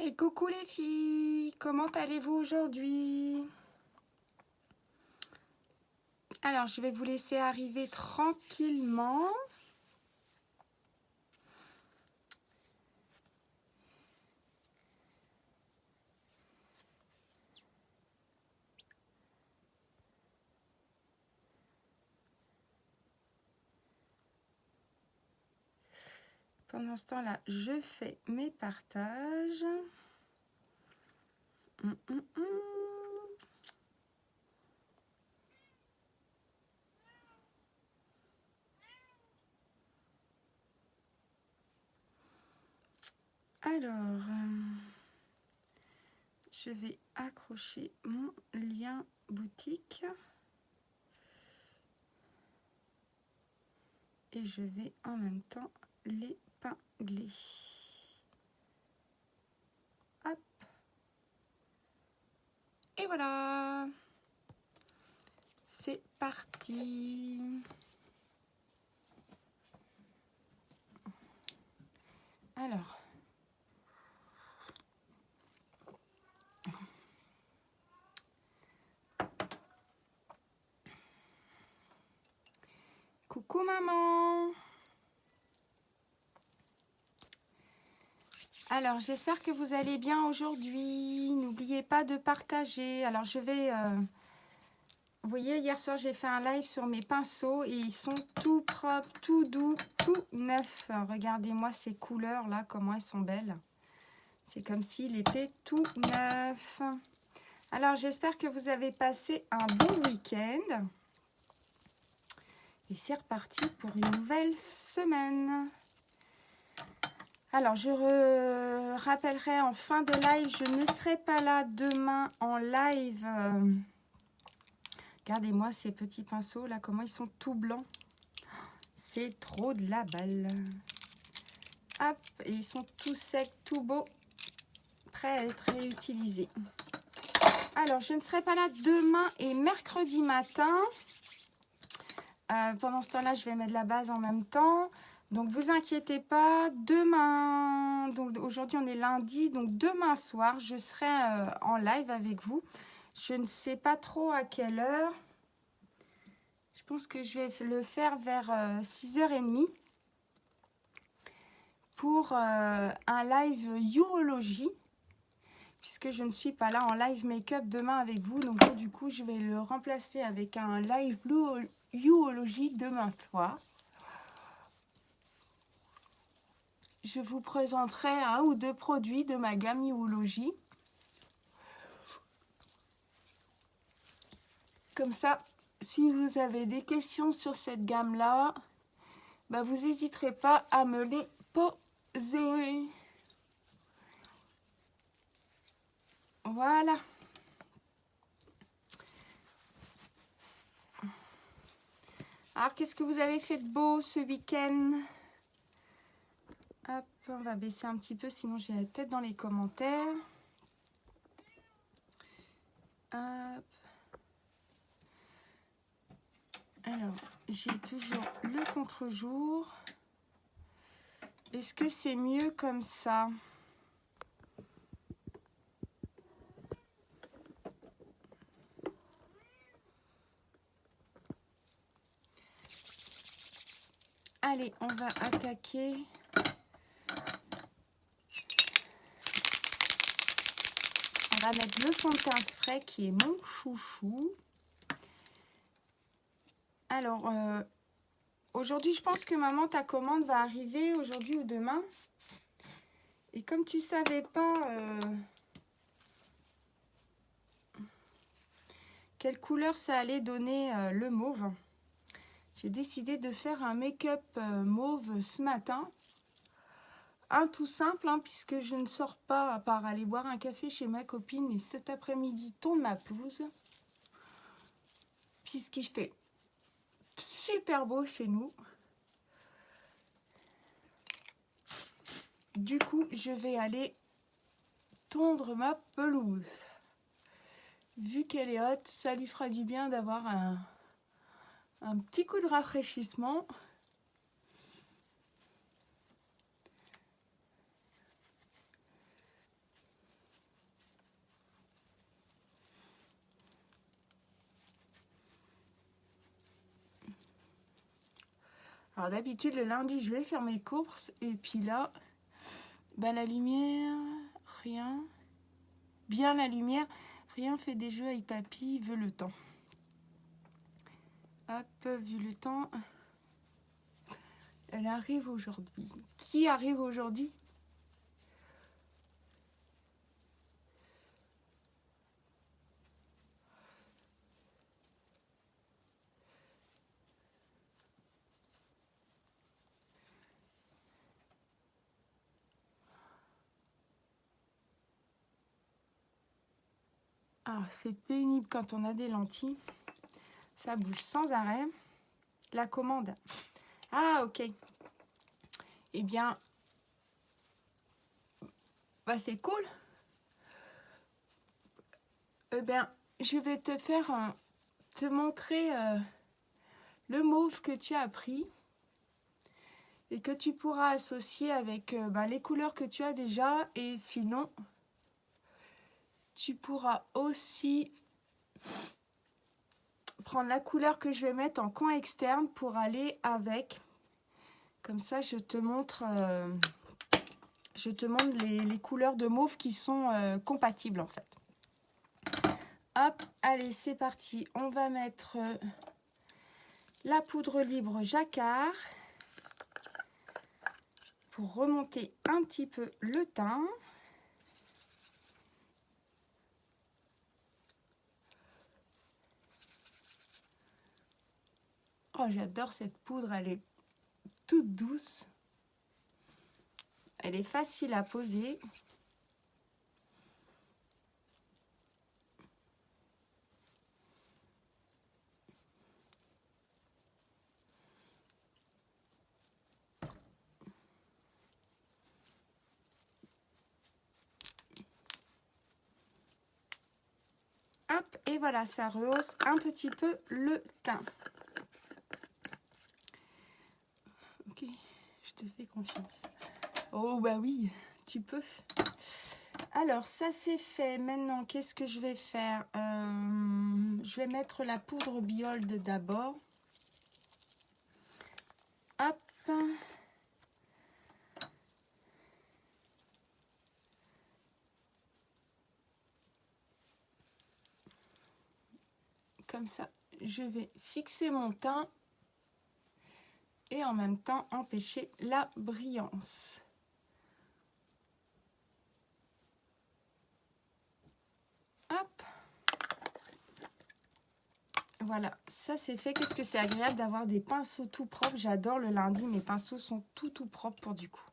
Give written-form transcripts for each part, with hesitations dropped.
Hey, coucou les filles, comment allez-vous aujourd'hui? Alors, je vais vous laisser arriver tranquillement. Pendant ce temps-là, je fais mes partages. Alors, je vais accrocher mon lien boutique. Et je vais en même temps l'épingler. Hop. Et voilà. C'est parti. Alors. Coucou maman. Alors, j'espère que vous allez bien aujourd'hui. N'oubliez pas de partager. Alors, je vais... Vous voyez, hier soir, j'ai fait un live sur mes pinceaux et ils sont tout propres, tout doux, tout neufs. Regardez-moi ces couleurs-là, comment elles sont belles. C'est comme s'il était tout neuf. Alors, j'espère que vous avez passé un bon week-end. Et c'est reparti pour une nouvelle semaine. Alors, je rappellerai en fin de live, je ne serai pas là demain en live. Regardez-moi ces petits pinceaux là, comment ils sont tout blancs. C'est trop de la balle. Hop, et ils sont tout secs, tout beaux, prêts à être réutilisés. Alors, je ne serai pas là demain et mercredi matin. Pendant ce temps-là, je vais mettre la base en même temps. Donc, vous inquiétez pas, demain, donc aujourd'hui on est lundi, donc demain soir, je serai en live avec vous. Je ne sais pas trop à quelle heure. Je pense que je vais le faire vers 6h30 pour un live Youologie, puisque je ne suis pas là en live make-up demain avec vous. Donc, du coup, je vais le remplacer avec un live Youologie demain soir. Je vous présenterai un ou deux produits de ma gamme Youologie. Comme ça, si vous avez des questions sur cette gamme-là, bah vous n'hésiterez pas à me les poser. Voilà. Alors, qu'est-ce que vous avez fait de beau ce week-end? Hop, on va baisser un petit peu, sinon j'ai la tête dans les commentaires. Hop. Alors, j'ai toujours le contre-jour. Est-ce que c'est mieux comme ça? Allez, on va attaquer. On va mettre le fond de teint spray qui est mon chouchou. Alors, aujourd'hui, je pense que maman, ta commande va arriver aujourd'hui ou demain. Et comme tu savais pas quelle couleur ça allait donner le mauve, j'ai décidé de faire un make-up mauve ce matin. Un tout simple, hein, puisque je ne sors pas à part aller boire un café chez ma copine et cet après-midi tourne ma pelouse. Puisqu'il fait super beau chez nous. Du coup, je vais aller tondre ma pelouse. Vu qu'elle est haute, ça lui fera du bien d'avoir un petit coup de rafraîchissement. Alors d'habitude, le lundi, je vais faire mes courses. Et puis là, bah, la lumière, rien. Bien la lumière, rien fait des jeux avec papy, veut le temps. Hop, vu le temps. Elle arrive aujourd'hui. Qui arrive aujourd'hui? Ah, c'est pénible quand on a des lentilles. Ça bouge sans arrêt. La commande. Ah, ok. Eh bien, bah, c'est cool. Eh bien, je vais te faire te montrer le mauve que tu as pris et que tu pourras associer avec les couleurs que tu as déjà. Et sinon, tu pourras aussi prendre la couleur que je vais mettre en coin externe pour aller avec. Comme ça, je te montre les couleurs de mauve qui sont compatibles en fait. Hop, allez, c'est parti. On va mettre la poudre libre jacquard pour remonter un petit peu le teint. Oh, j'adore cette poudre, elle est toute douce. Elle est facile à poser. Hop, et voilà, ça rehausse un petit peu le teint. Ok, je te fais confiance. Oh bah oui, tu peux. Alors, ça c'est fait. Maintenant, qu'est-ce que je vais faire? Je vais mettre la poudre Biold d'abord. Hop. Comme ça, je vais fixer mon teint et en même temps empêcher la brillance. Hop. Voilà, ça c'est fait. Qu'est-ce que c'est agréable d'avoir des pinceaux tout propres. J'adore le lundi, mes pinceaux sont tout propres pour du coup.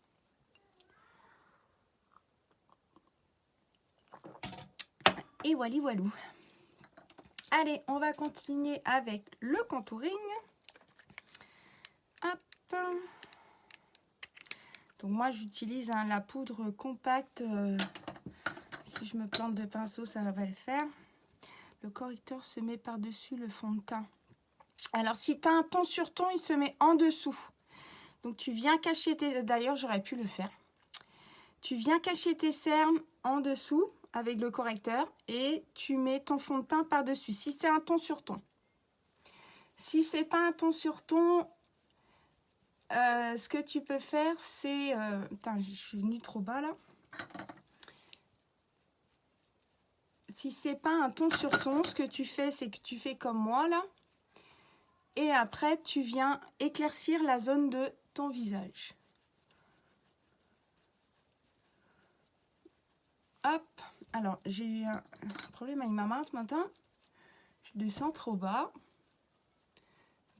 Et voilà, voilou. Allez, on va continuer avec le contouring. Hop. Donc moi j'utilise la poudre compacte. Si je me plante de pinceau, ça va le faire. Le correcteur se met par-dessus le fond de teint. Alors si tu as un ton sur ton, il se met en dessous. Donc tu viens cacher tes... D'ailleurs, j'aurais pu le faire. Tu viens cacher tes cernes en dessous avec le correcteur et tu mets ton fond de teint par-dessus. Si c'est un ton sur ton. Si c'est pas un ton sur ton, ce que tu peux faire, c'est... Putain, je suis venue trop bas là. Si c'est pas un ton sur ton, ce que tu fais, c'est que tu fais comme moi là. Et après, tu viens éclaircir la zone de ton visage. Hop. Alors, j'ai un problème avec ma main ce matin. Je descends trop bas.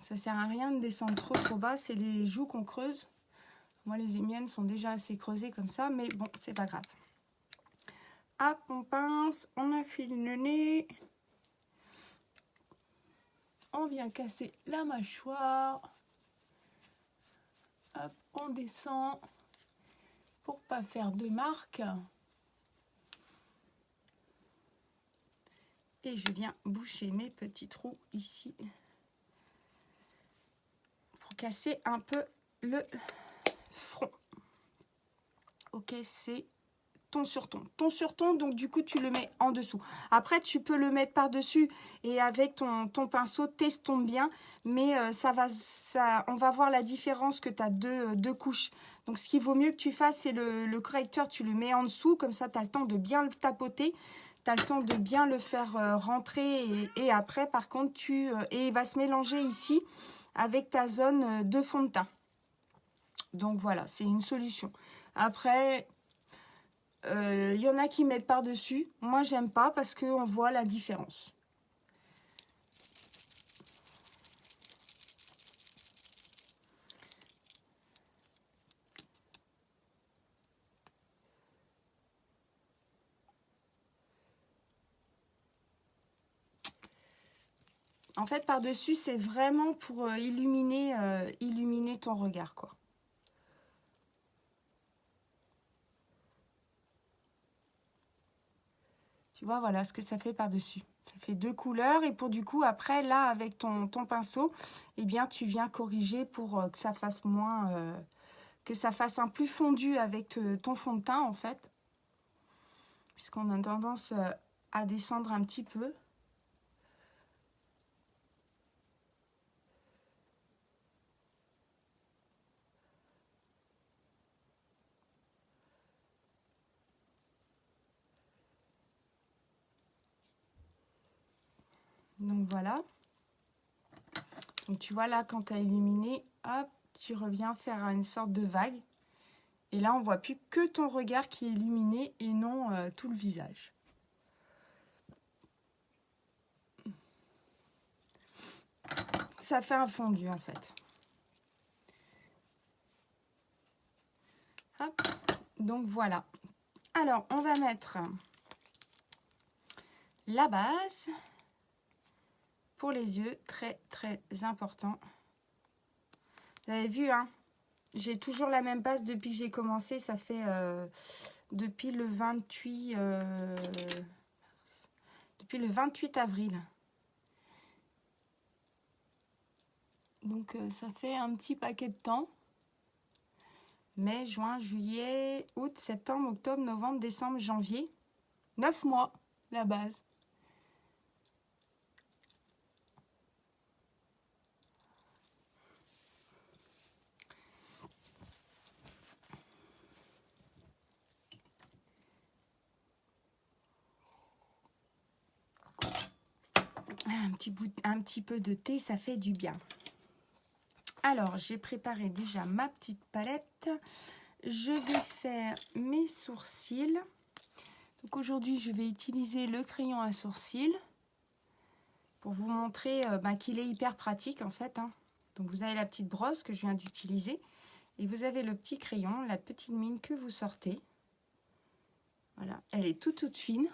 Ça sert à rien de descendre trop bas. C'est les joues qu'on creuse. Moi, les miennes sont déjà assez creusées comme ça. Mais bon, c'est pas grave. Hop, on pince. On affile le nez. On vient casser la mâchoire. Hop, on descend. Pour pas faire de marque. Et je viens boucher mes petits trous ici. Pour casser un peu le front. Ok, c'est ton sur ton, donc du coup tu le mets en dessous. Après tu peux le mettre par dessus et avec ton pinceau t'estompe bien, mais on va voir la différence que tu as deux couches. Donc ce qu'il vaut mieux que tu fasses, c'est le correcteur, tu le mets en dessous, comme ça tu as le temps de bien le tapoter, tu as le temps de bien le faire rentrer et après par contre et il va se mélanger ici avec ta zone de fond de teint. Donc voilà, c'est une solution. Après, y en a qui mettent par-dessus. Moi, j'aime pas parce qu'on voit la différence. En fait, par-dessus, c'est vraiment pour illuminer ton regard, quoi. Tu vois, voilà ce que ça fait par-dessus. Ça fait deux couleurs et pour du coup, après, là, avec ton pinceau, eh bien, tu viens corriger pour que ça fasse moins... que ça fasse un plus fondu avec ton fond de teint, en fait. Puisqu'on a tendance à descendre un petit peu. Donc voilà. Donc tu vois là, quand tu as illuminé, hop, tu reviens faire une sorte de vague. Et là, on voit plus que ton regard qui est illuminé et non tout le visage. Ça fait un fondu en fait. Hop. Donc voilà. Alors, on va mettre la base pour les yeux, très très important. Vous avez vu, hein, j'ai toujours la même base depuis que j'ai commencé. Ça fait depuis le 28 avril. Donc ça fait un petit paquet de temps. Mai, juin, juillet, août, septembre, octobre, novembre, décembre, janvier. 9 mois, la base. Un petit peu de thé, ça fait du bien. Alors, j'ai préparé déjà ma petite palette. Je vais faire mes sourcils. Donc aujourd'hui, je vais utiliser le crayon à sourcils pour vous montrer qu'il est hyper pratique en fait, hein. Donc vous avez la petite brosse que je viens d'utiliser et vous avez le petit crayon, la petite mine que vous sortez. Voilà, elle est toute fine.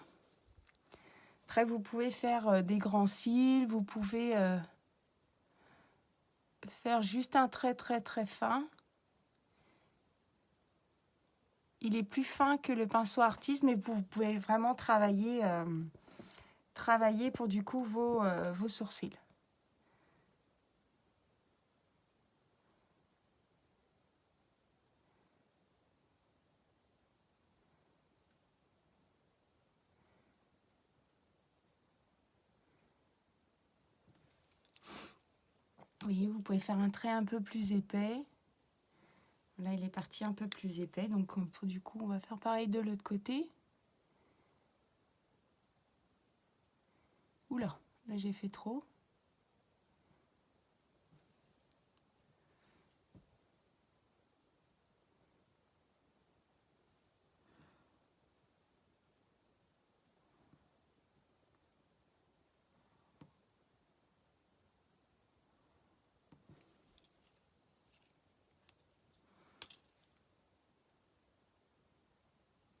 Après, vous pouvez faire des grands cils, vous pouvez faire juste un trait très fin. Il est plus fin que le pinceau artiste, mais vous pouvez vraiment travailler pour du coup vos sourcils. Oui, vous pouvez faire un trait un peu plus épais. Là, il est parti un peu plus épais, donc du coup, on va faire pareil de l'autre côté. Oula, là j'ai fait trop.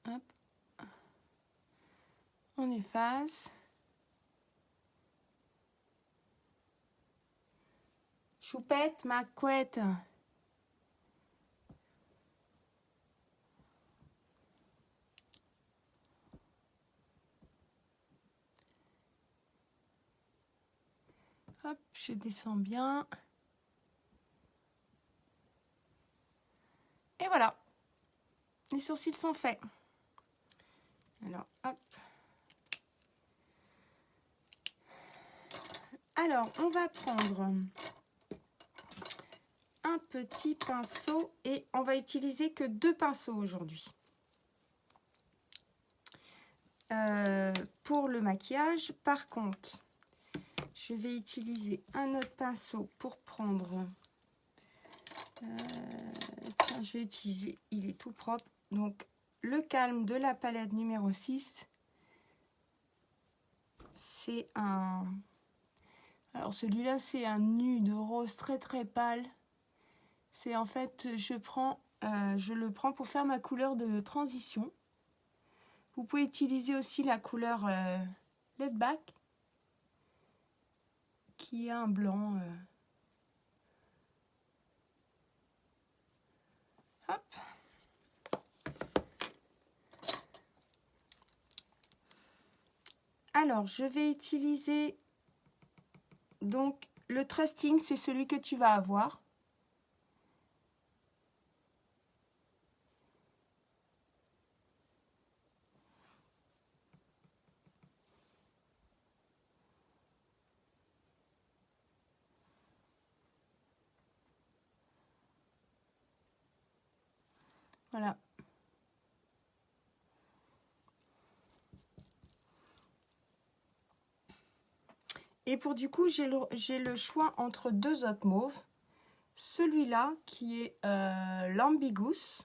Hop. On efface. Choupette, ma couette. Hop, je descends bien. Et voilà. Les sourcils sont faits. Alors, hop. Alors, on va prendre un petit pinceau et on va utiliser que 2 pinceaux aujourd'hui. Pour le maquillage, par contre, je vais utiliser un autre pinceau pour prendre... tiens, je vais utiliser, il est tout propre, donc le calme de la palette numéro 6. C'est un... Alors celui-là, c'est un nude rose très très pâle. C'est en fait, je le prends pour faire ma couleur de transition. Vous pouvez utiliser aussi la couleur Let Back, qui est un blanc. Hop. Alors, je vais utiliser donc le Trusting, c'est celui que tu vas avoir. Voilà. Et pour du coup, j'ai le choix entre 2 autres mauves. Celui-là qui est l'Ambiguous.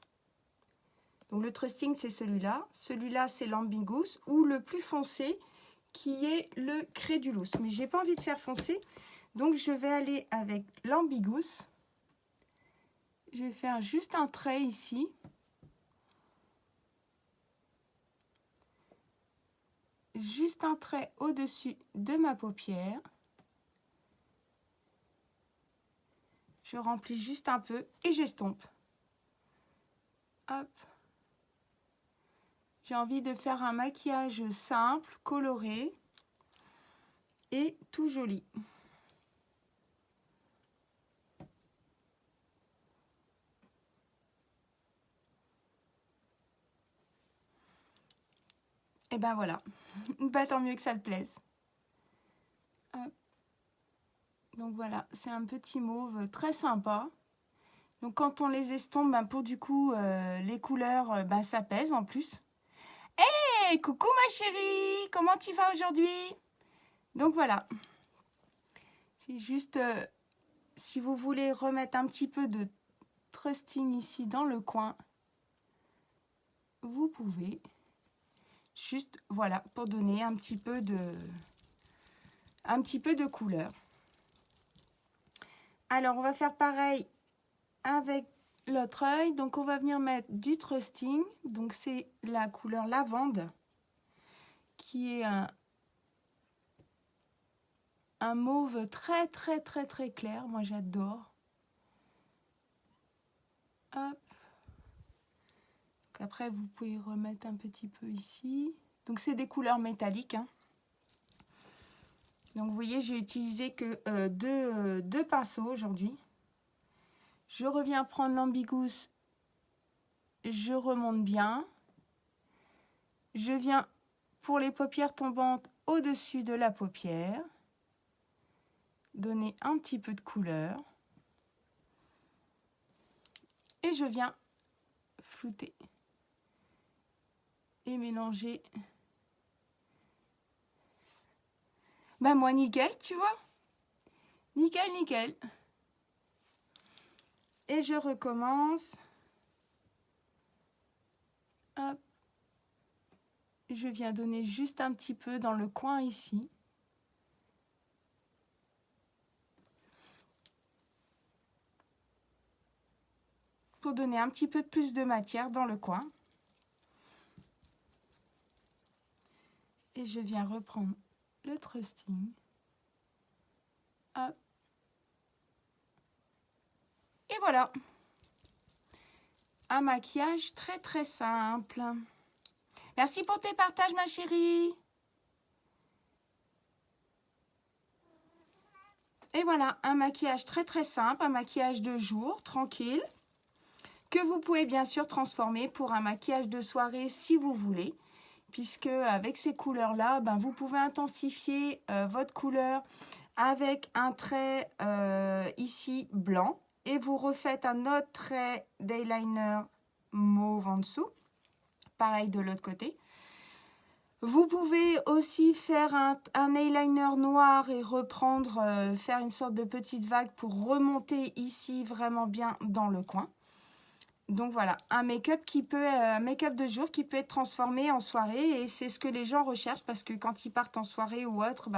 Donc le Trusting, c'est celui-là. Celui-là, c'est l'Ambiguous. Ou le plus foncé, qui est le Crédulous. Mais j'ai pas envie de faire foncé. Donc je vais aller avec l'Ambiguous. Je vais faire juste un trait ici. Juste un trait au-dessus de ma paupière. Je remplis juste un peu et j'estompe. Hop. J'ai envie de faire un maquillage simple, coloré et tout joli. Et ben voilà. Bah, tant mieux que ça te plaise. Hop. Donc voilà, c'est un petit mauve très sympa. Donc quand on les estompe, ben, pour du coup, les couleurs, ben, ça pèse en plus. Hey, coucou ma chérie, comment tu vas aujourd'hui? Donc voilà. J'ai juste, si vous voulez remettre un petit peu de Trusting ici dans le coin, vous pouvez. Juste, voilà, pour donner un petit peu de couleur. Alors, on va faire pareil avec l'autre œil. Donc, on va venir mettre du Trusting. Donc, c'est la couleur lavande, qui est un mauve très, très, très, très clair. Moi, j'adore. Hop. Après, vous pouvez remettre un petit peu ici. Donc, c'est des couleurs métalliques. Hein. Donc, vous voyez, j'ai utilisé que deux pinceaux aujourd'hui. Je reviens prendre l'Ambiguous. Je remonte bien. Je viens pour les paupières tombantes au-dessus de la paupière. Donner un petit peu de couleur. Et je viens flouter. Et mélanger. Bah moi nickel, tu vois. Nickel, nickel. Et je recommence. Hop. Je viens donner juste un petit peu dans le coin ici. Pour donner un petit peu plus de matière dans le coin. Et je viens reprendre le Trusting. Hop. Et voilà. Un maquillage très très simple. Merci pour tes partages ma chérie. Et voilà, un maquillage très très simple, un maquillage de jour, tranquille, que vous pouvez bien sûr transformer pour un maquillage de soirée si vous voulez. puisque avec ces couleurs-là, ben, vous pouvez intensifier votre couleur avec un trait ici blanc et vous refaites un autre trait d'eyeliner mauve en dessous. Pareil de l'autre côté. Vous pouvez aussi faire un eyeliner noir et reprendre, faire une sorte de petite vague pour remonter ici vraiment bien dans le coin. Donc voilà, un make-up de jour qui peut être transformé en soirée et c'est ce que les gens recherchent parce que quand ils partent en soirée ou autre,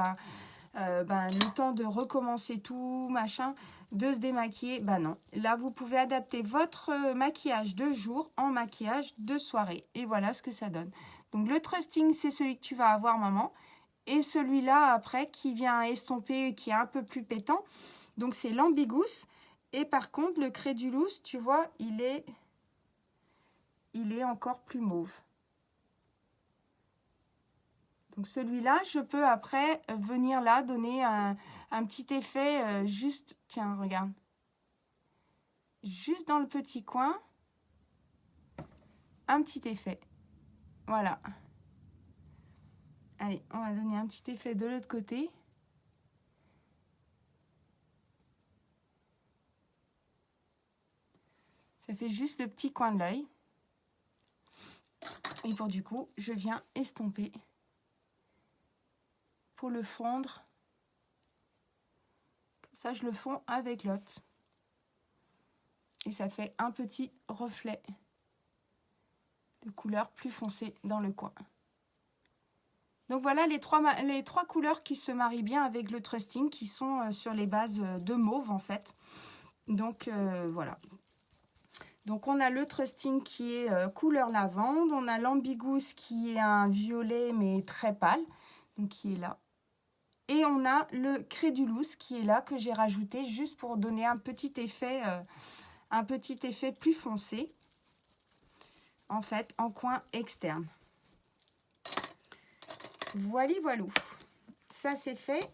le temps de recommencer tout, machin, de se démaquiller, non. Là, vous pouvez adapter votre maquillage de jour en maquillage de soirée et voilà ce que ça donne. Donc le trusting, c'est celui que tu vas avoir, maman, et celui-là après qui vient estomper, qui est un peu plus pétant. Donc c'est l'Ambigous. Et par contre, le Crédulous, tu vois, il est encore plus mauve. Donc celui-là, je peux après venir là donner un petit effet juste, tiens, regarde. Juste dans le petit coin, un petit effet. Voilà. Allez, on va donner un petit effet de l'autre côté. Ça fait juste le petit coin de l'œil. Et pour du coup, je viens estomper pour le fondre. Comme ça, je le fonds avec l'autre. Et ça fait un petit reflet de couleur plus foncée dans le coin. Donc voilà les trois couleurs qui se marient bien avec le trusting, qui sont sur les bases de mauve en fait. Donc voilà. Donc on a le trusting qui est couleur lavande, on a l'Ambigous qui est un violet mais très pâle, donc qui est là. Et on a le Crédulous qui est là, que j'ai rajouté juste pour donner un petit effet plus foncé, en fait, en coin externe. Voilà, voilà. Ça, c'est fait.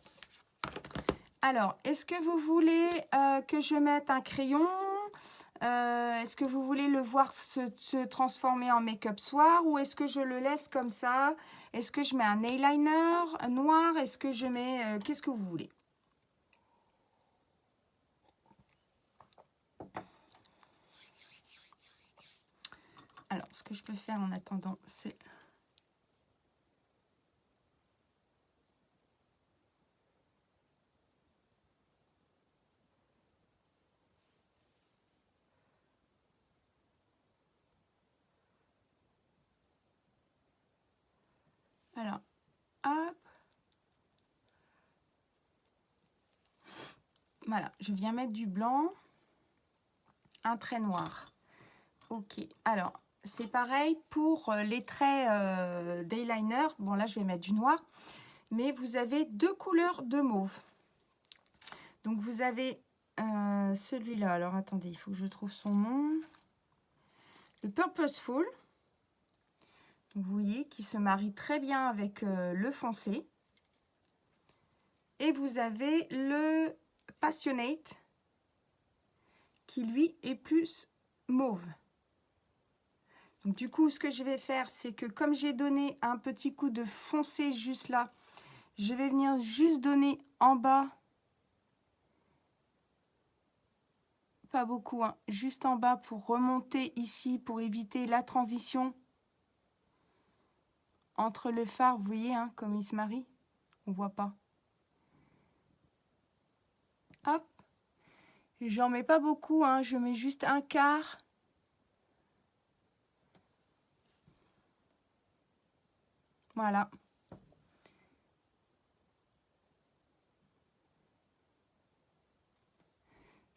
Alors, est-ce que vous voulez que je mette un crayon? Est-ce que vous voulez le voir se transformer en make-up soir ou est-ce que je le laisse comme ça? Est-ce que je mets un eyeliner noir? Est-ce que je mets... qu'est-ce que vous voulez? Alors, ce que je peux faire en attendant, c'est... Alors, hop. Voilà, je viens mettre du blanc, un trait noir. Ok, alors, c'est pareil pour les traits d'eyeliner. Bon, là, je vais mettre du noir. Mais vous avez deux couleurs de mauve. Donc, vous avez celui-là. Alors, attendez, il faut que je trouve son nom. Le Purposeful. Vous voyez, qui se marie très bien avec le foncé. Et vous avez le Passionate, qui lui est plus mauve. Donc du coup, ce que je vais faire, c'est que comme j'ai donné un petit coup de foncé juste là, je vais venir juste donner en bas, pas beaucoup, hein, juste en bas pour remonter ici, pour éviter la transition entre le fard. Vous voyez, hein, comme il se marie, on voit pas. Hop, et j'en mets pas beaucoup, hein, je mets juste un quart. Voilà.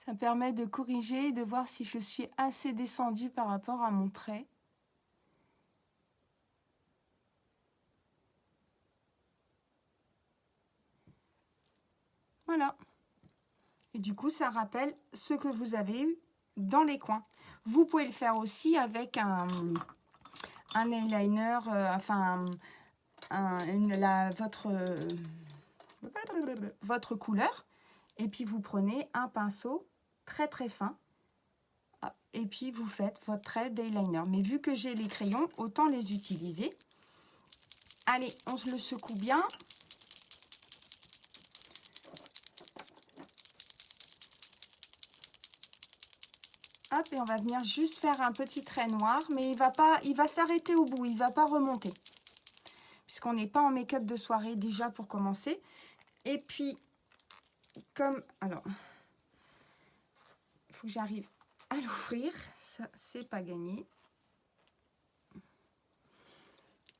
Ça permet de corriger et de voir si je suis assez descendue par rapport à mon trait. Voilà. Et du coup, ça rappelle ce que vous avez eu dans les coins. Vous pouvez le faire aussi avec un eyeliner, votre couleur. Et puis, vous prenez un pinceau très très fin. Et puis, vous faites votre trait d'eyeliner. Mais vu que j'ai les crayons, autant les utiliser. Allez, on se le secoue bien. Hop, et on va venir juste faire un petit trait noir, mais il va s'arrêter au bout, il ne va pas remonter. Puisqu'on n'est pas en make-up de soirée déjà pour commencer. Et puis, alors, il faut que j'arrive à l'ouvrir, ça c'est pas gagné.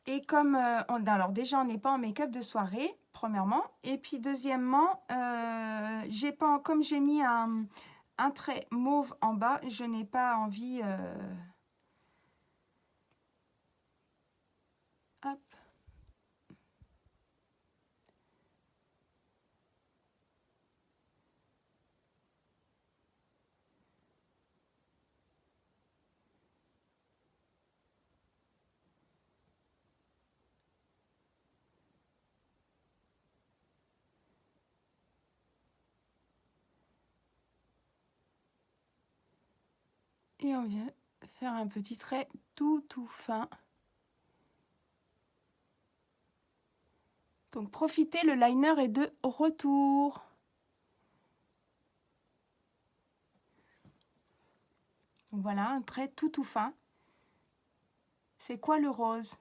Et comme, alors déjà on n'est pas en make-up de soirée, premièrement, et puis deuxièmement, comme j'ai mis un trait mauve en bas, je n'ai pas envie... hop. Et on vient faire un petit trait tout fin. Donc profitez, le liner est de retour. Donc voilà, un trait tout fin. C'est quoi le rose?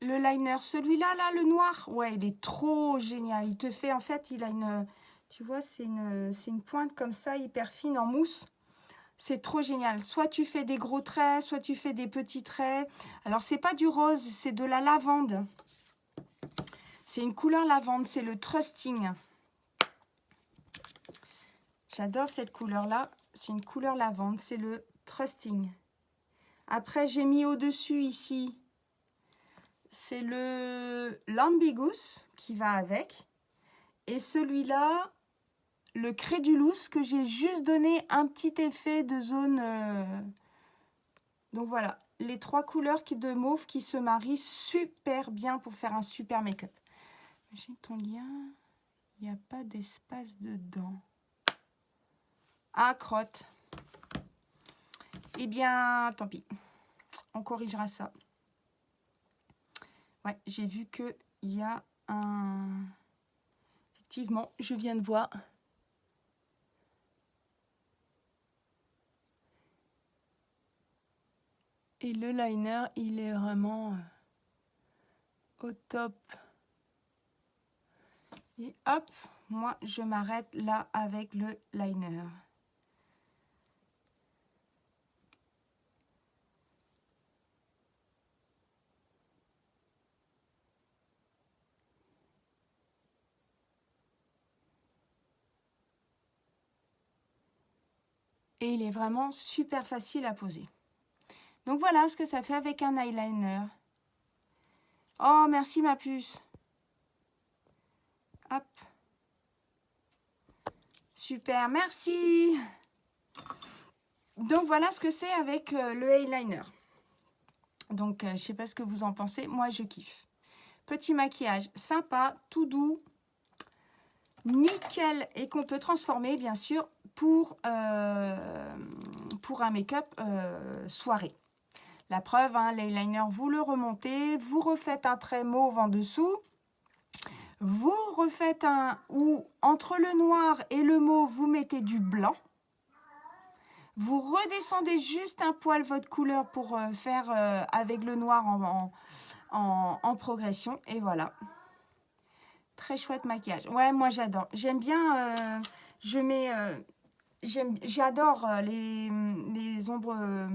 Le liner, celui-là, là, le noir, ouais, il est trop génial. Il te fait, en fait, il a une, tu vois, c'est une pointe comme ça, hyper fine en mousse. C'est trop génial. Soit tu fais des gros traits, soit tu fais des petits traits. Alors, c'est pas du rose, c'est de la lavande. C'est une couleur lavande, c'est le Trusting. J'adore cette couleur-là. C'est une couleur lavande, c'est le Trusting. Après, j'ai mis au-dessus ici, c'est le l'Ambiguous qui va avec. Et celui-là, le Crédulous, que j'ai juste donné un petit effet de zone. Donc voilà, les trois couleurs de mauve qui se marient super bien pour faire un super make-up. J'ai ton lien, il n'y a pas d'espace dedans. Ah, crotte. Eh bien, tant pis. On corrigera ça. Ouais, j'ai vu qu'il y a un... Effectivement, je viens de voir. Et le liner, il est vraiment au top. Et hop, moi, je m'arrête là avec le liner. Et il est vraiment super facile à poser. Donc voilà ce que ça fait avec un eyeliner. Oh, merci ma puce. Hop. Super, merci. Donc voilà ce que c'est avec le eyeliner. Donc je ne sais pas ce que vous en pensez. Moi, je kiffe. Petit maquillage sympa, tout doux, nickel et qu'on peut transformer bien sûr pour un make-up soirée. La preuve, hein, l'eyeliner, vous le remontez, vous refaites un trait mauve en dessous, vous refaites ou entre le noir et le mauve, vous mettez du blanc. Vous redescendez juste un poil votre couleur pour faire avec le noir en progression. Et voilà. Très chouette maquillage. Ouais, moi j'adore. J'aime bien, j'adore les ombres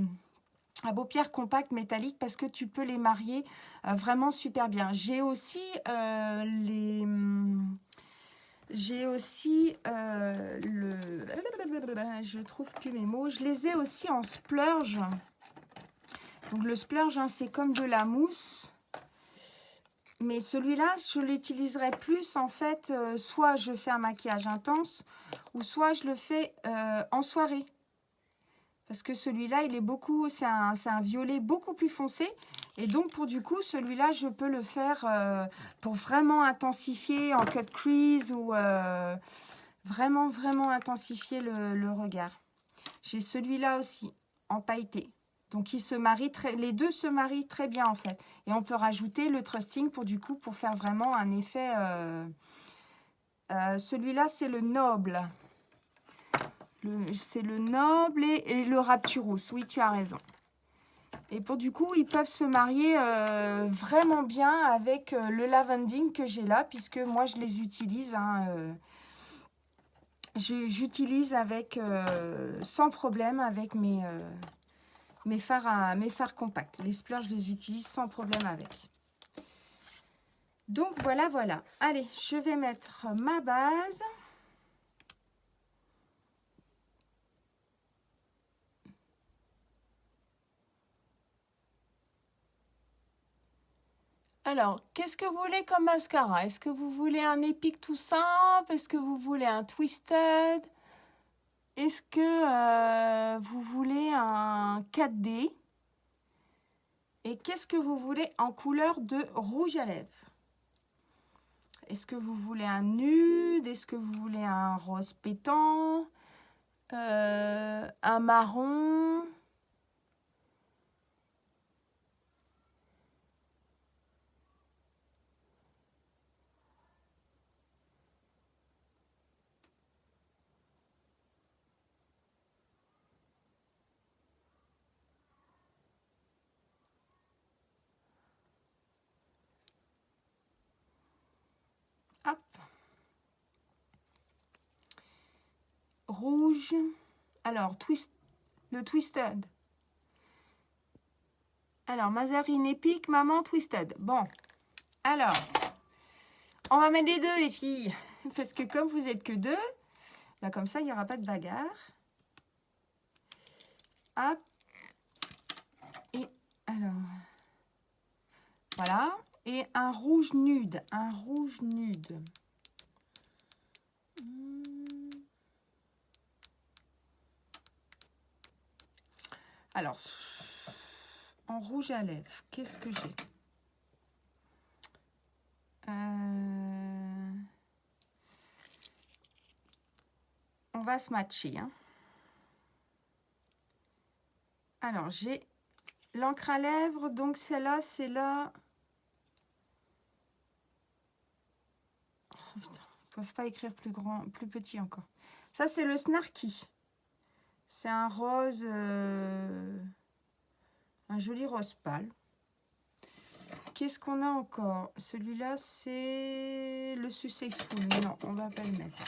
à paupières compactes métalliques parce que tu peux les marier vraiment super bien. J'ai aussi je trouve plus mes mots. Je les ai aussi en splurge. Donc le splurge, hein, c'est comme de la mousse. Mais celui-là, je l'utiliserai plus en fait, soit je fais un maquillage intense, ou soit je le fais en soirée. Parce que celui-là, il est c'est un violet beaucoup plus foncé. Et donc, pour du coup, celui-là, je peux le faire pour vraiment intensifier en cut crease ou vraiment, vraiment intensifier le regard. J'ai celui-là aussi, en pailleté. Donc, les deux se marient très bien, en fait. Et on peut rajouter le trusting pour faire vraiment un effet... celui-là, c'est le noble. C'est le noble et le rapturus. Oui, tu as raison. Et du coup, ils peuvent se marier vraiment bien avec le lavending que j'ai là, puisque moi, je les utilise. Hein, j'utilise avec sans problème avec mes fards compacts. Les splurges, je les utilise sans problème avec. Donc, voilà, voilà. Allez, je vais mettre ma base. Alors, qu'est-ce que vous voulez comme mascara? Est-ce que vous voulez un épique tout simple? Est-ce que vous voulez un twisted? Est-ce que vous voulez un 4D? Et qu'est-ce que vous voulez en couleur de rouge à lèvres? Est-ce que vous voulez un nude? Est-ce que vous voulez un rose pétant? Un marron? Hop. Rouge. Alors, le twisted. Alors, Mazarine épique, maman twisted. Bon. Alors, on va mettre les deux, les filles. Parce que comme vous êtes que deux, bah comme ça, il n'y aura pas de bagarre. Hop. Et alors, voilà. Et un rouge nude. Un rouge nude. Alors, en rouge à lèvres, qu'est-ce que j'ai? On va se matcher. Hein. Alors, j'ai l'encre à lèvres. Donc, celle-là, c'est là. Oh, putain, ils ne peuvent pas écrire plus grand, plus petit encore. Ça, c'est le Snarky. C'est un rose, un joli rose pâle. Qu'est-ce qu'on a encore? Celui-là, c'est le Successful. Non, on ne va pas le mettre.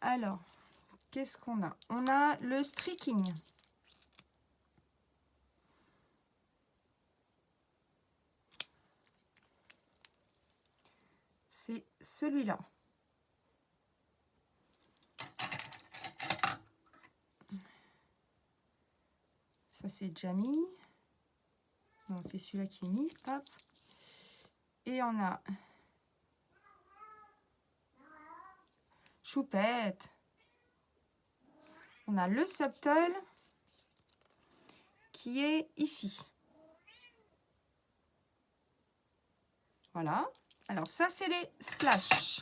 Alors, qu'est-ce qu'on a? On a le Streaking. C'est celui-là. Ça, c'est déjà mis. Non, c'est celui-là qui est mis. Hop. Et on a Choupette. On a le Subtle qui est ici. Voilà. Alors, ça, c'est les splash.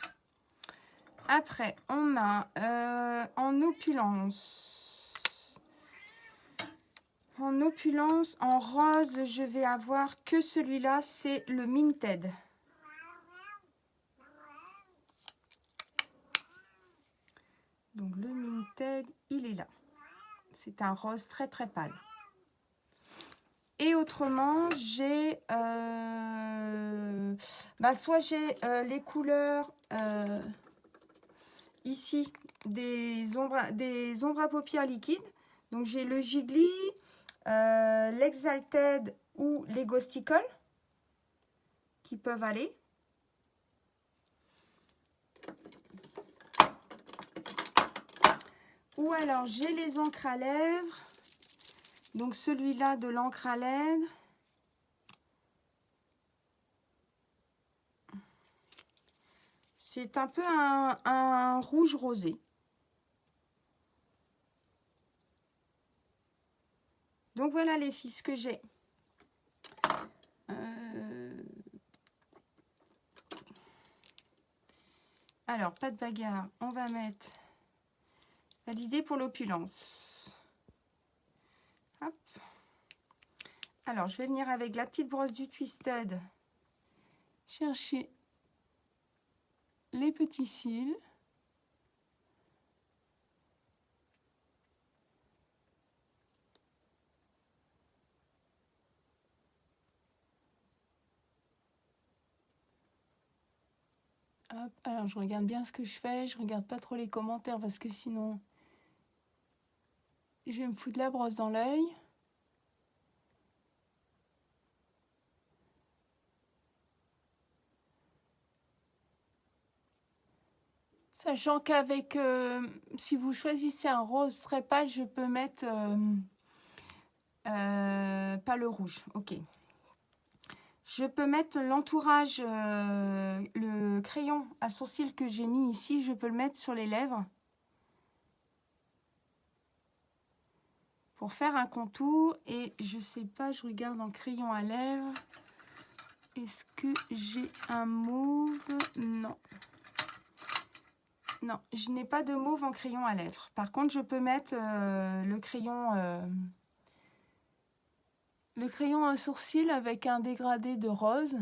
Après, on a en opulence. En opulence, en rose, je vais avoir que celui-là, c'est le Minted. Donc, le Minted, il est là. C'est un rose très, très pâle. Et autrement, j'ai... soit j'ai les couleurs... ici, des ombres à paupières liquides. Donc, j'ai le Jiggly, l'Exalted ou les Ghosticles qui peuvent aller. Ou alors, j'ai les encres à lèvres. Donc, celui-là de l'encre à lèvres. C'est un peu un rouge rosé. Donc, voilà les filles, ce que j'ai. Alors, pas de bagarre. On va mettre validé pour l'opulence. Hop. Alors, je vais venir avec la petite brosse du Twisted chercher les petits cils. Hop, alors je regarde bien ce que je fais, je regarde pas trop les commentaires parce que sinon je vais me foutre la brosse dans l'œil. Sachant qu'avec, si vous choisissez un rose très pâle, je peux mettre pas le rouge, ok. Je peux mettre l'entourage, le crayon à sourcils que j'ai mis ici, je peux le mettre sur les lèvres. Pour faire un contour, et je sais pas, je regarde en crayon à lèvres. Est-ce que j'ai un mauve? Non. Non, je n'ai pas de mauve en crayon à lèvres. Par contre, je peux mettre le crayon à sourcil avec un dégradé de rose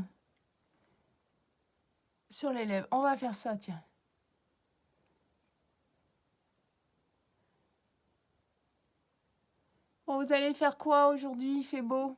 sur les lèvres. On va faire ça, tiens. Bon, vous allez faire quoi aujourd'hui? Il fait beau.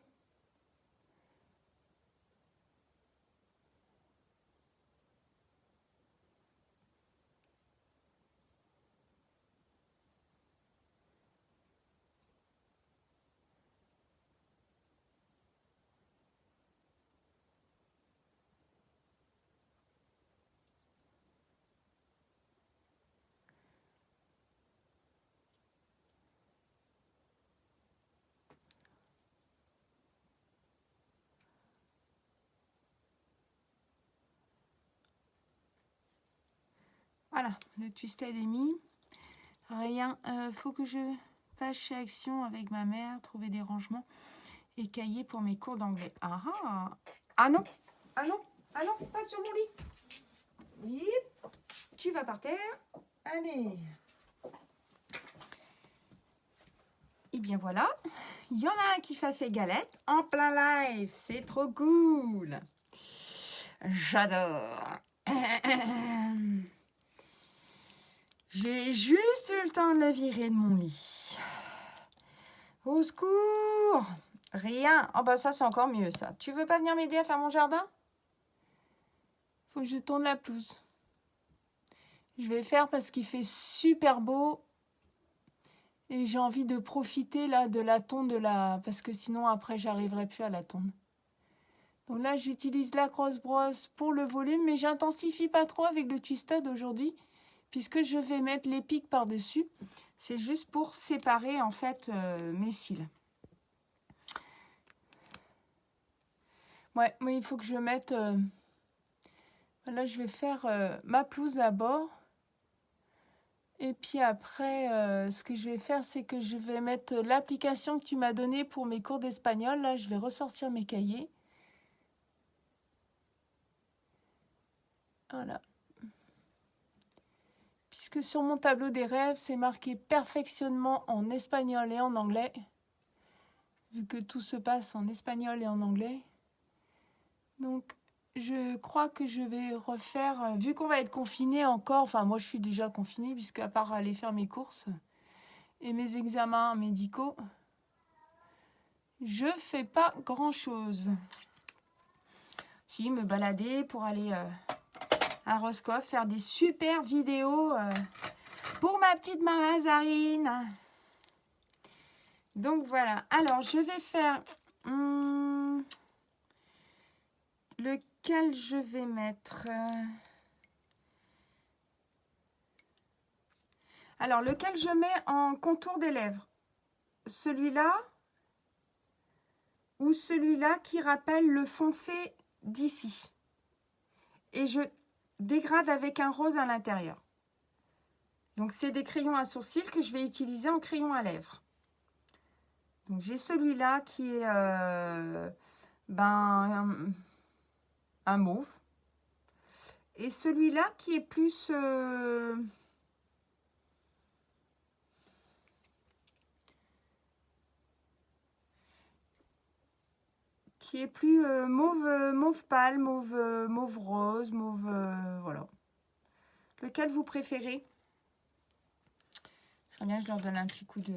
Voilà, le Twisted est mis. Rien, faut que je passe chez Action avec ma mère, trouver des rangements et cahiers pour mes cours d'anglais. Ah ah! Ah non! Ah non! Ah non! Pas sur mon lit! Oui! Tu vas par terre. Allez! Et bien voilà, il y en a un qui fait galette en plein live. C'est trop cool! J'adore! J'ai juste eu le temps de la virer de mon lit. Au secours! Rien. Oh bah ça c'est encore mieux ça. Tu veux pas venir m'aider à faire mon jardin? Faut que je tourne la pelouse. Je vais faire parce qu'il fait super beau. Et j'ai envie de profiter là de la tonde de la... Parce que sinon après j'arriverai plus à la tonde. Donc là j'utilise la grosse brosse pour le volume. Mais j'intensifie pas trop avec le Twisted aujourd'hui. Puisque je vais mettre les pics par-dessus. C'est juste pour séparer en fait mes cils. Ouais, mais il faut que je mette... là, je vais faire ma pelouse d'abord. Et puis après, ce que je vais faire, c'est que je vais mettre l'application que tu m'as donnée pour mes cours d'espagnol. Là, je vais ressortir mes cahiers. Voilà. Puisque sur mon tableau des rêves, c'est marqué perfectionnement en espagnol et en anglais. Vu que tout se passe en espagnol et en anglais. Donc, je crois que je vais refaire, vu qu'on va être confiné encore, enfin moi je suis déjà confinée, puisque à part aller faire mes courses et mes examens médicaux, je fais pas grand chose. Si, me balader pour aller à Roscoff, faire des super vidéos pour ma petite maman Zarine. Donc voilà, alors je vais faire... lequel je vais mettre alors, lequel je mets en contour des lèvres? Celui-là ou celui-là qui rappelle le foncé d'ici? Et je dégrade avec un rose à l'intérieur. Donc, c'est des crayons à sourcils que je vais utiliser en crayon à lèvres. Donc, j'ai celui-là qui est un mauve. Et celui-là qui est plus... qui est plus mauve pâle, mauve rose, mauve... voilà. Lequel vous préférez? Ce serait bien que je leur donne un petit coup de...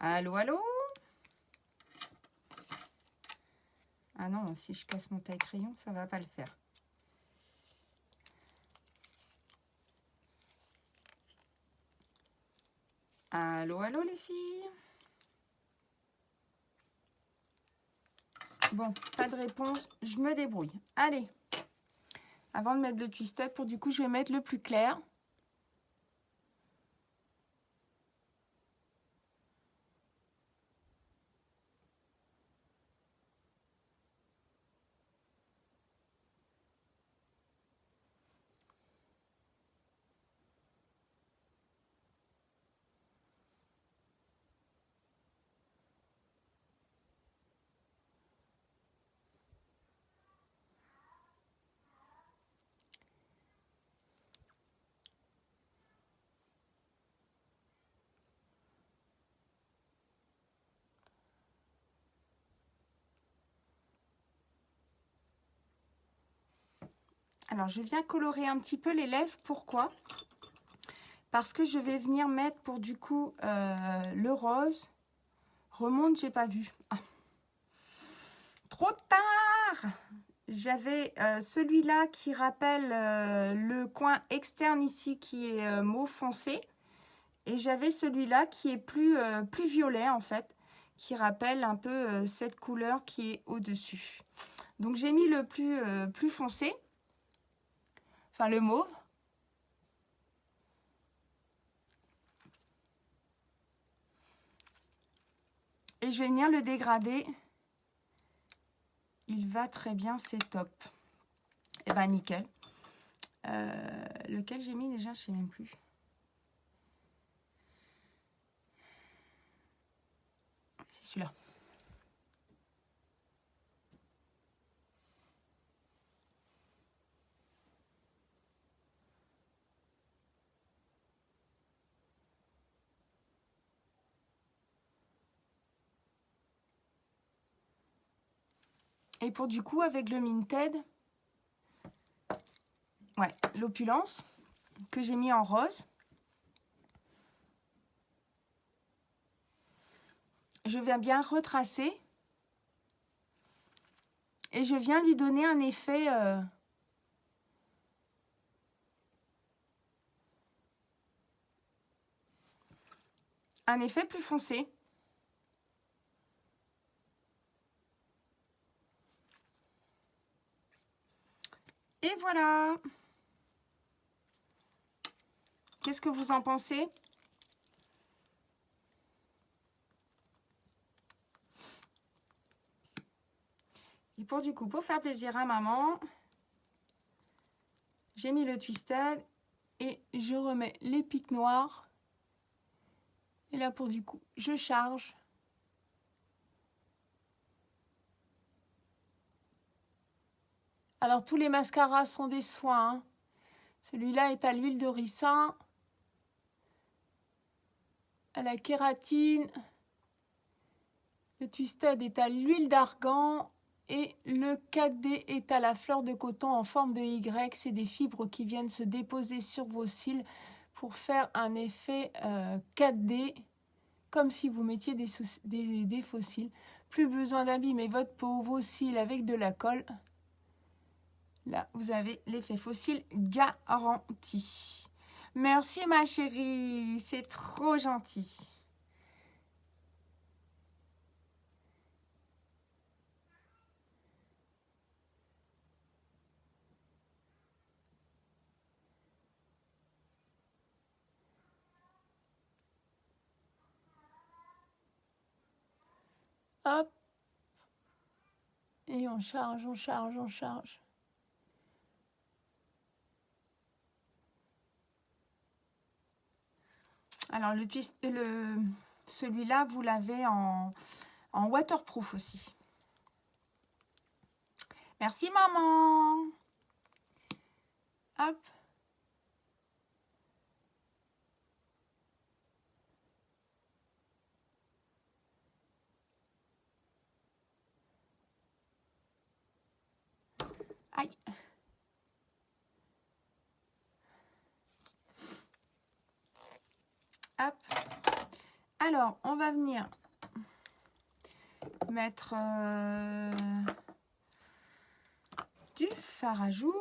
Allô, allô? Ah non, si je casse mon taille-crayon, ça va pas le faire. Allô, allô les filles? Bon, pas de réponse, je me débrouille. Allez, avant de mettre le twisted, pour du coup, je vais mettre le plus clair. Alors, je viens colorer un petit peu les lèvres. Pourquoi? Parce que je vais venir mettre pour du coup le rose. Remonte, j'ai pas vu. Ah. Trop tard! J'avais celui-là qui rappelle le coin externe ici qui est mauve foncé. Et j'avais celui-là qui est plus violet en fait. Qui rappelle un peu cette couleur qui est au-dessus. Donc j'ai mis le plus foncé. Enfin le mauve. Et je vais venir le dégrader. Il va très bien, c'est top. Et ben nickel. Lequel j'ai mis déjà, je sais même plus. C'est celui-là. Et pour du coup, avec le Minted, ouais, l'opulence, que j'ai mis en rose, je viens bien retracer et je viens lui donner un effet plus foncé. Et voilà. Qu'est-ce que vous en pensez? Et pour du coup, pour faire plaisir à maman, j'ai mis le twisted et je remets les pics noirs. Et là, pour du coup, je charge. Alors, tous les mascaras sont des soins. Hein. Celui-là est à l'huile de ricin, à la kératine. Le twisted est à l'huile d'argan. Et le 4D est à la fleur de coton en forme de Y. C'est des fibres qui viennent se déposer sur vos cils pour faire un effet 4D, comme si vous mettiez des faux cils. Plus besoin d'abîmer votre peau, vos cils avec de la colle. Là, vous avez l'effet faux cils garanti. Merci ma chérie, c'est trop gentil. Hop. Et on charge, on charge, on charge. Alors, celui-là, vous l'avez en waterproof aussi. Merci, maman. Hop. Aïe. Hop. Alors, on va venir mettre du fard à joues.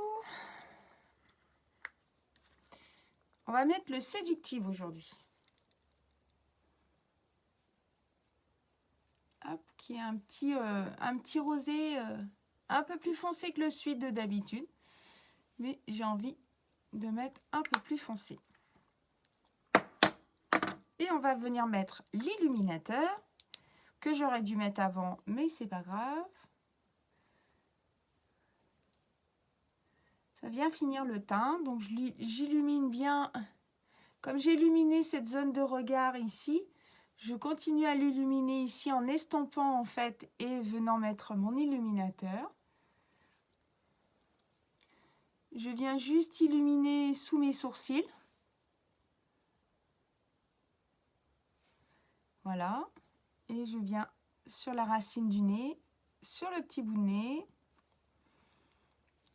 On va mettre le séductive aujourd'hui. Hop, qui est un petit rosé un peu plus foncé que le suite de d'habitude. Mais j'ai envie de mettre un peu plus foncé. Et on va venir mettre l'illuminateur que j'aurais dû mettre avant, mais c'est pas grave. Ça vient finir le teint, donc j'illumine bien. Comme j'ai illuminé cette zone de regard ici, je continue à l'illuminer ici en estompant en fait et venant mettre mon illuminateur. Je viens juste illuminer sous mes sourcils. Voilà. Et je viens sur la racine du nez, sur le petit bout de nez.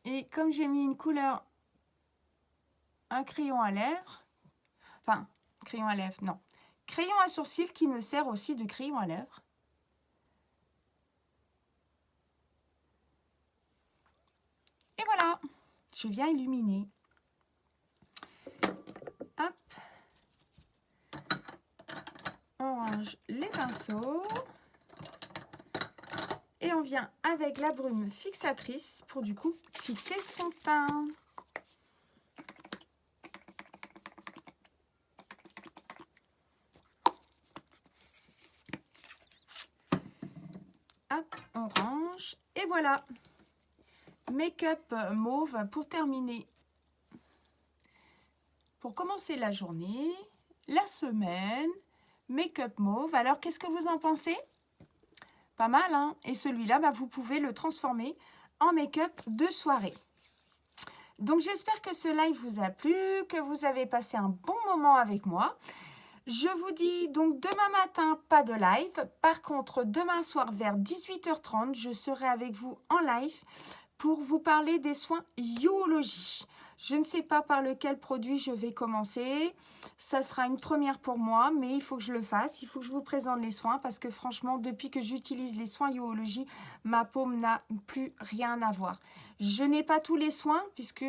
Et comme j'ai mis une couleur, un crayon à lèvres, enfin, crayon à lèvres, non. Crayon à sourcils qui me sert aussi de crayon à lèvres. Et voilà, je viens illuminer. Hop. On range les pinceaux. Et on vient avec la brume fixatrice pour du coup fixer son teint. Hop, on range. Et voilà. Make-up mauve pour terminer. Pour commencer la journée, la semaine, make-up mauve. Alors, qu'est-ce que vous en pensez ? Pas mal, hein? Et celui-là, bah, vous pouvez le transformer en make-up de soirée. Donc, j'espère que ce live vous a plu, que vous avez passé un bon moment avec moi. Je vous dis donc demain matin, pas de live. Par contre, demain soir vers 18h30, je serai avec vous en live pour vous parler des soins Youlogy. Je ne sais pas par lequel produit je vais commencer. Ça sera une première pour moi, mais il faut que je le fasse. Il faut que je vous présente les soins parce que franchement, depuis que j'utilise les soins Youlogy, ma peau n'a plus rien à voir. Je n'ai pas tous les soins puisque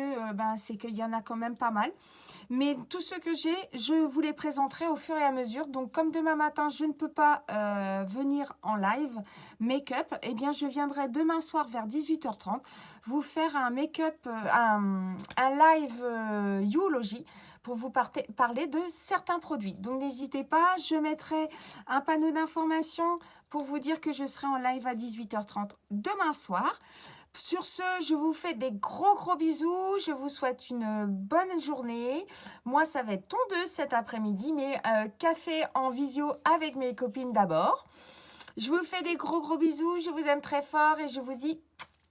c'est qu'il y en a quand même pas mal. Mais tout ce que j'ai, je vous les présenterai au fur et à mesure. Donc, comme demain matin, je ne peux pas venir en live make-up, eh bien, je viendrai demain soir vers 18h30 vous faire un make-up, un live Youlogy pour vous parler de certains produits. Donc, n'hésitez pas, je mettrai un panneau d'information pour vous dire que je serai en live à 18h30 demain soir. Sur ce, je vous fais des gros bisous. Je vous souhaite une bonne journée. Moi, ça va être tondeuse cet après-midi, mais café en visio avec mes copines d'abord. Je vous fais des gros bisous. Je vous aime très fort et je vous dis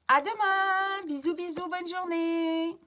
à demain. Bisous, bonne journée.